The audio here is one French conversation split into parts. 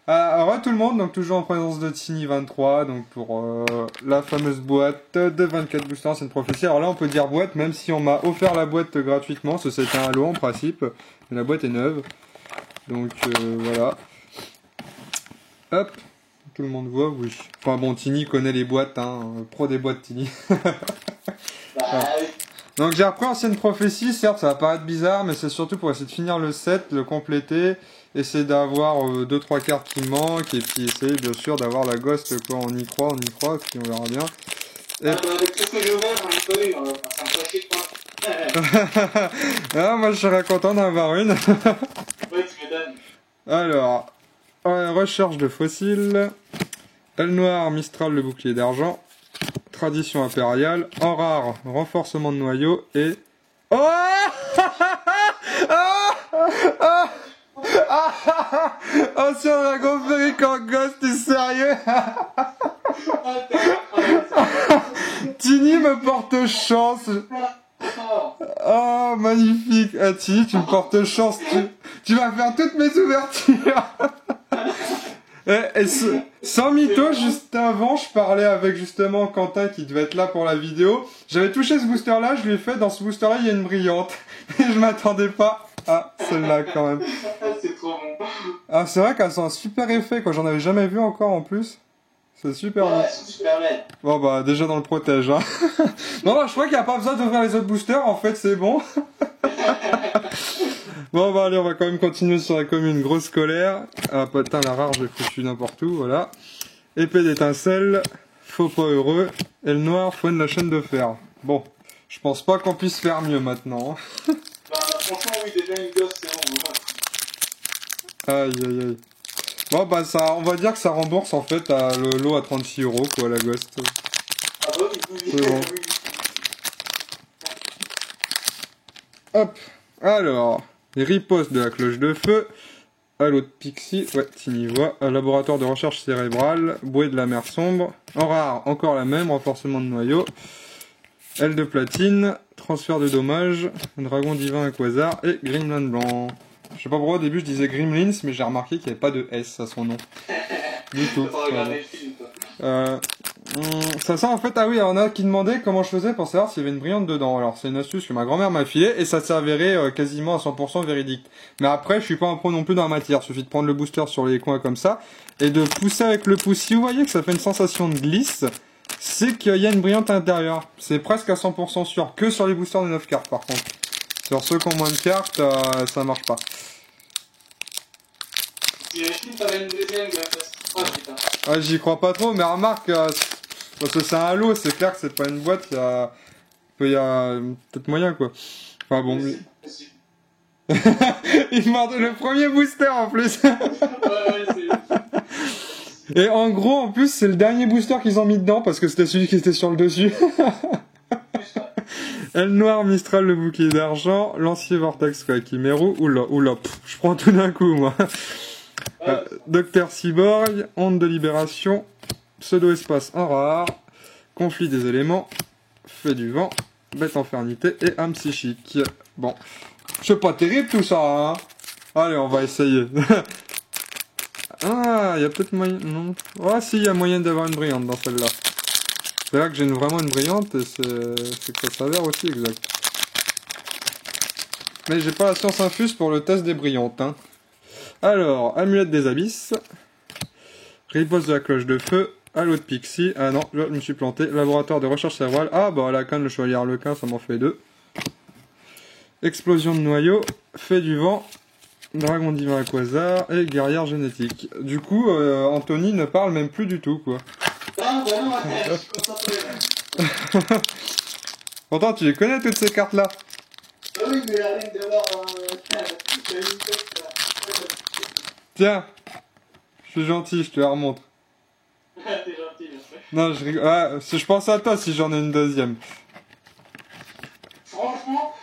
Alors, tout le monde, donc toujours en présence de Tiny23, donc pour la fameuse boîte de 24 boosters, c'est une prophétie. Alors là, on peut dire boîte, même si on m'a offert la boîte gratuitement, c'était un lot en principe, mais la boîte est neuve. Donc voilà. Hop, tout le monde voit, oui. Enfin bon, Tiny connaît les boîtes, hein, pro des boîtes Tiny. Voilà. Donc j'ai repris Ancienne Prophétie, certes ça va paraître bizarre, mais c'est surtout pour essayer de finir le set, le compléter, essayer d'avoir 2-3 cartes qui manquent, et puis essayer bien sûr d'avoir la Ghost, quoi, on y croit, puis on verra bien. Et... avec tout ce que j'ai ouvert, j'en ai pas eu, ça me fait chier quoi. Ah, moi je serais content d'en avoir une. Ouais, tu m'étonnes. Alors, recherche de fossiles, Elle Noire, Mistral, le bouclier d'argent, Tradition impériale, en rare, renforcement de noyau et... Oh Ancien dragon férique en ghost, t'es sérieux? Tiny me porte chance. Oh, magnifique. Ah, Tiny, tu me portes chance. Tu vas faire toutes mes ouvertures. Et sans mytho, juste avant, je parlais avec justement Quentin qui devait être là pour la vidéo. J'avais touché ce booster là, je lui ai fait, dans ce booster là, il y a une brillante. Et je m'attendais pas à celle-là quand même. C'est trop bon. Ah, c'est vrai qu'elles ont un super effet, quoi. J'en avais jamais vu encore en plus. C'est super bon. Ouais, c'est super belle. Bon bah, déjà dans le protège, hein. Non, bah, je crois qu'il n'y a pas besoin d'ouvrir les autres boosters, en fait, c'est bon. Bon bah allez, on va quand même continuer sur la commune. Grosse colère. Ah putain, la rare, j'ai foutu n'importe où, voilà. Épée d'étincelle. Faux pas heureux. Et le noir, faune de la chaîne de fer. Bon, je pense pas qu'on puisse faire mieux maintenant. Bah, franchement, oui, déjà une gosse, c'est bon. Aïe aïe aïe. Bon bah ça, on va dire que ça rembourse en fait le lot à 36 € quoi, la ghost. Ah bah oui, C'est bon. Hop, alors, riposte de la cloche de feu, halo de Pixie, ouais, Tiny voit, un laboratoire de recherche cérébrale, bouée de la mer sombre, en rare, encore la même, renforcement de noyau, aile de platine, transfert de dommages, dragon divin à quasar et gremlin blanc. Je sais pas pourquoi au début je disais Gremlins, mais j'ai remarqué qu'il n'y avait pas de S à son nom. Du tout. Ça sent en fait, ah oui, il y en a qui demandaient comment je faisais pour savoir s'il y avait une brillante dedans. Alors c'est une astuce que ma grand-mère m'a filée et ça s'avérait quasiment à 100% véridique. Mais après, je suis pas un pro non plus dans la matière. Il suffit de prendre le booster sur les coins comme ça et de pousser avec le pouce. Si vous voyez que ça fait une sensation de glisse, c'est qu'il y a une brillante à l'intérieur. C'est presque à 100% sûr, que sur les boosters de 9 cartes par contre. Sur ceux qui ont moins de cartes, ça marche pas. Ah, j'y crois pas trop, mais remarque, parce que c'est un lot, c'est clair que c'est pas une boîte, il y a peut-être moyen quoi. Enfin bon. Il m'a donné le premier booster en plus. Et en gros, en plus, c'est le dernier booster qu'ils ont mis dedans parce que c'était celui qui était sur le dessus. Elle Noire, Mistral, le bouclier d'argent, Lancier Vortex, quoi, Chimeru, oula, je prends tout d'un coup, moi. Docteur Cyborg, Onde de Libération, Pseudo-Espace en rare, Conflit des éléments, Feu du vent, Bête infernité et âme psychique. Bon, c'est pas terrible tout ça, hein. Allez, on va essayer. Ah, il y a peut-être moyen... Non. Ah si, il y a moyen d'avoir une brillante dans celle-là. C'est là que j'ai vraiment une brillante et c'est que ça s'avère aussi exact. Mais j'ai pas la science infuse pour le test des brillantes, hein. Alors, Amulette des abysses, riposte de la cloche de feu, halo de Pixie, ah non, je me suis planté, laboratoire de recherche cérébrale, ah bah la canne, le chevalier harlequin, ça m'en fait deux. Explosion de noyau, fait du vent, dragon divin à quasar et guerrière génétique. Du coup, Anthony ne parle même plus du tout, quoi. Ah, bah non, je suis concentré. Pourtant, tu les connais toutes ces cartes-là. Ah oui, mais rien d'avoir Tiens, je suis gentil, je te la remontre. T'es gentil, merci. Non, je rigole. Ah, je pense à toi si j'en ai une deuxième. Franchement,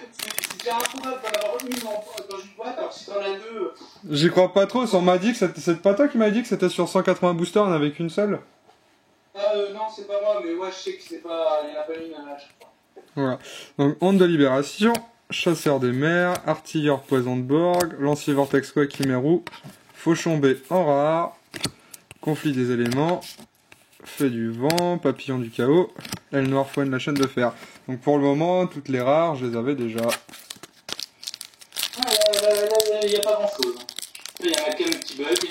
c'est improbable d'en avoir une dans une boîte, alors si t'en as deux... J'y crois pas trop, on m'a dit que c'était... C'est pas toi qui m'as dit que c'était sur 180 boosters, on en avait qu'une seule? non, c'est pas moi, mais ouais, je sais que c'est pas... Il y en a pas une à chaque fois. Voilà. Donc, Onde de Libération, Chasseur des mers, Artilleur Poison de Borg, Lancier Vortex quoi, Chimeru, Fauchon B en rare. Conflit des éléments. Fait du vent. Papillon du chaos. Aile noire fouenne la chaîne de fer. Donc pour le moment, toutes les rares, je les avais déjà. Il n'y a pas grand chose. Il y a quand même un petit bug.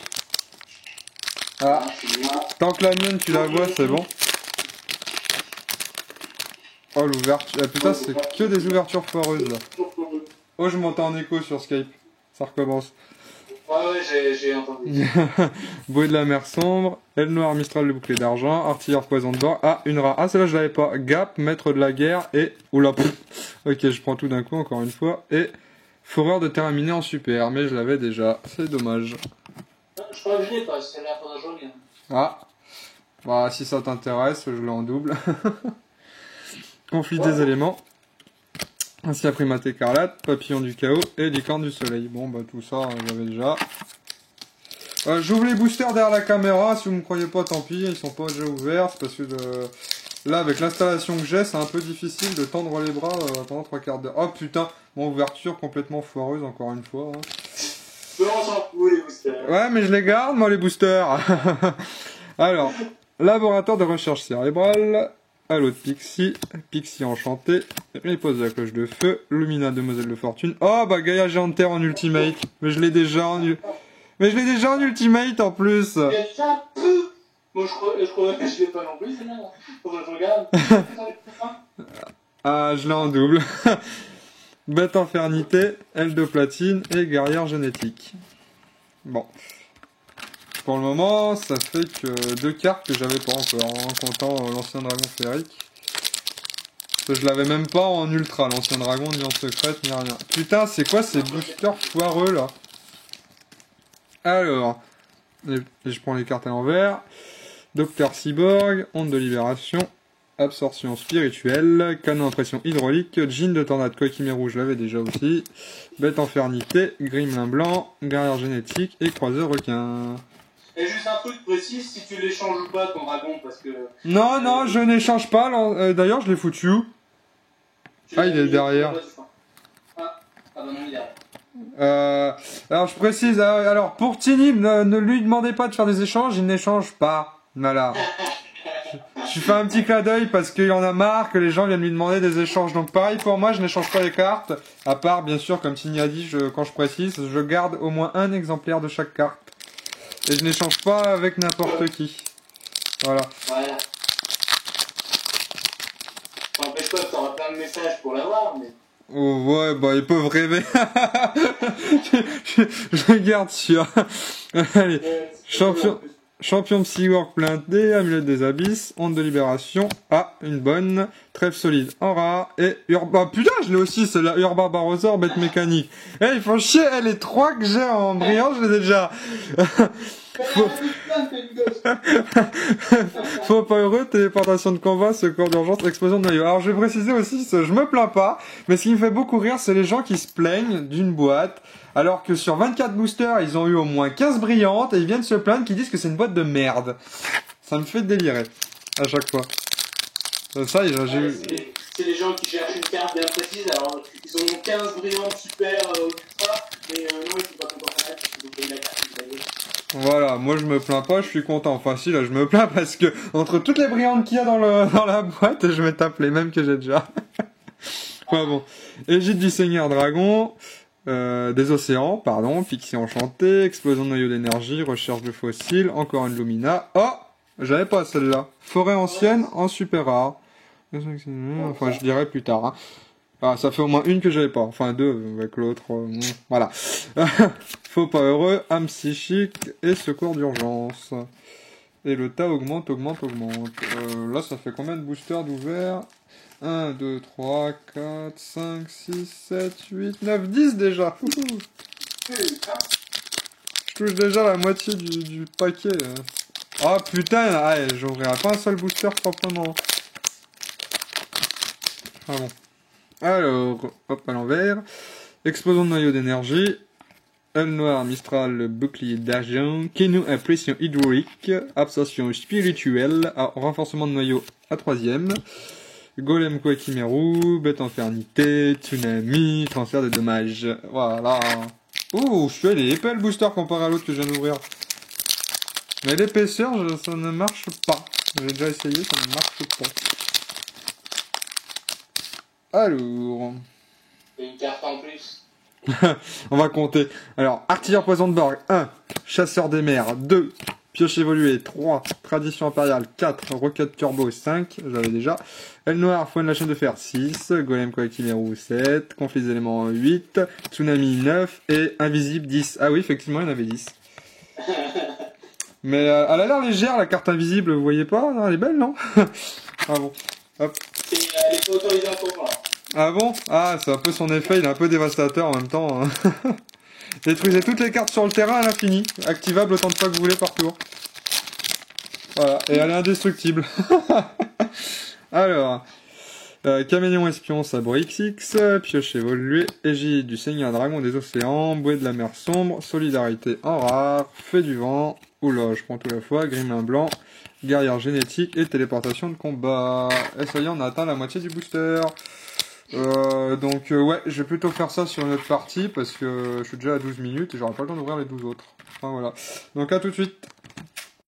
Ah, tant que la mienne tu la vois, c'est bon. Oh l'ouverture. Ah, putain, c'est que des ouvertures foireuses là. Oh, je m'entends en écho sur Skype. Ça recommence. Ouais, j'ai entendu. Bruit de la mer sombre. Aile noire, Mistral le bouclier d'argent. Artilleur poison de bord. Ah, une rare. Ah, celle-là je l'avais pas. Gap, maître de la guerre. Et. Oula, pff. Ok, je prends tout d'un coup, encore une fois. Et. Fourreur de terrain miné en super. Mais je l'avais déjà. C'est dommage. Je crois que je l'ai pas, c'est la fois jaune. Ah. Bah, si ça t'intéresse, je l'ai en double. Conflit des éléments. Ainsi la primate écarlate, papillon du chaos et licorne du soleil. Bon bah tout ça j'avais déjà. J'ouvre les boosters derrière la caméra, si vous me croyez pas tant pis, ils sont pas déjà ouverts, parce que là avec l'installation que j'ai c'est un peu difficile de tendre les bras pendant 3 quarts d'heure. Oh putain, mon ouverture complètement foireuse encore une fois. Hein. On s'en fout les boosters. Ouais mais je les garde moi les boosters. Alors, laboratoire de recherche cérébrale. Halo de Pixie, Pixie enchanté, Riposte de la cloche de feu, Lumina demoiselle de fortune. Oh bah Gaïa géante terre en ultimate, mais je l'ai déjà en ultimate en plus. Moi je crois que je l'ai pas non plus, c'est bien. Faut que je regarde. Ah je l'ai en double. Bête infernité, aile de platine et guerrière génétique. Bon. Pour le moment, ça fait que 2 cartes que j'avais pas encore, en comptant l'ancien dragon féerique. Je l'avais même pas en ultra, l'ancien dragon, ni en secrète, ni rien. Putain, c'est quoi ces boosters foireux là? Alors, je prends les cartes à l'envers. Docteur Cyborg, onde de libération, absorption spirituelle, canon à pression hydraulique, jean de tornade, coquimé rouge, je l'avais déjà aussi. Bête infernité, gremlin blanc, guerrière génétique et croiseur requin. Et juste un truc précis, si tu l'échanges pas ton dragon, parce que... Non, je n'échange pas, d'ailleurs je l'ai foutu où? Ah, il est derrière. Ah bah non, il est derrière. Alors je précise, alors pour Tini, ne lui demandez pas de faire des échanges, il n'échange pas. Voilà. Je fais un petit clin d'œil parce qu'il en a marre que les gens viennent lui demander des échanges. Donc pareil pour moi, je n'échange pas les cartes. À part, bien sûr, comme Tini a dit, quand je précise, je garde au moins un exemplaire de chaque carte. Et je n'échange pas avec n'importe qui. Voilà. Voilà. T'empêche pas que t'auras plein de messages pour l'avoir, mais... Oh ouais, bah ils peuvent rêver. je garde sûr. Allez, champion Psywork planté, amulette des abysses, onde de libération. Ah, une bonne. Trêve solide en rare. Et Urba. Putain, je l'ai aussi, c'est la Urba Barosaur, bête mécanique. Eh, ils font chier, les 3 que j'ai en brillant, je les ai déjà. Faut pas heureux, téléportation de combat, secours d'urgence, explosion de noyau. Alors je vais préciser aussi, je me plains pas, mais ce qui me fait beaucoup rire, c'est les gens qui se plaignent d'une boîte, alors que sur 24 boosters, ils ont eu au moins 15 brillantes, et ils viennent se plaindre, qui disent que c'est une boîte de merde. Ça me fait délirer, à chaque fois. Ça, j'ai... C'est les gens qui cherchent une carte bien précise, alors ils ont 15 brillantes super ultra, mais non, ils sont pas contents parce qu'ils ont payé la carte. Voilà, moi je me plains pas, je suis content. Enfin si, là je me plains parce que entre toutes les brillantes qu'il y a dans la boîte, je vais taper les mêmes que j'ai déjà. Enfin bon. Égide du Seigneur Dragon, des océans, pardon, Pixie enchanté, explosion de noyau d'énergie, recherche de fossiles, encore une Lumina. Oh, j'avais pas celle-là. Forêt ancienne en super rare. Enfin je dirais plus tard. Hein. Ah, ça fait au moins une que j'avais pas. Enfin, 2 avec l'autre. Voilà. Faut pas heureux, âme psychique et secours d'urgence. Et le tas augmente. Là, ça fait combien de boosters d'ouvert? 1, 2, 3, 4, 5, 6, 7, 8, 9, 10 déjà. Je touche déjà la moitié du paquet. Ah putain, j'ouvrirai pas un seul booster proprement. Ah bon. Alors, hop à l'envers. Explosion de noyau d'énergie. Aile noire, Mistral, le bouclier d'argent. Kenou à pression hydraulique. Absorption spirituelle. Renforcement de noyau à 3ème. Golem Koakimeru. Bête infernité. Tsunami. Transfert de dommages. Voilà. Oh, celui-là, il est épais le booster comparé à l'autre que je viens d'ouvrir. Mais l'épaisseur, ça ne marche pas. J'ai déjà essayé, ça ne marche pas. Alors... Et une carte en plus. On va compter. Alors, artilleur poison de Borg, 1. Chasseur des mers, 2. Pioche évoluée, 3. Tradition impériale, 4. Roquette turbo, 5. J'avais déjà. Aile noire, fouine la chaîne de fer, 6. Golem collectif roux, 7. Conflit des éléments, 8. Tsunami, 9. Et invisible, 10. Ah oui, effectivement, il y en avait 10. Mais elle a l'air légère, la carte invisible, vous voyez pas? Elle est belle, non? Ah bon. Hop. Et elle est pas autorisée en tournoi. Ah bon? Ah, c'est un peu son effet, il est un peu dévastateur en même temps. Hein. Détruisez toutes les cartes sur le terrain à l'infini. Activable autant de fois que vous voulez par tour. Voilà, et elle est indestructible. Alors, Caméléon espion, sabre XX, pioche évoluée, égide du Seigneur Dragon des Océans, bouée de la mer sombre, solidarité en rare, fée du vent, oula, je prends tout la fois, grimin blanc, guerrière génétique et téléportation de combat. Et ça y est, on a atteint la moitié du booster. Donc ouais, je vais plutôt faire ça sur une autre partie parce que je suis déjà à 12 minutes et j'aurai pas le temps d'ouvrir les 12 autres. Enfin voilà. Donc à tout de suite.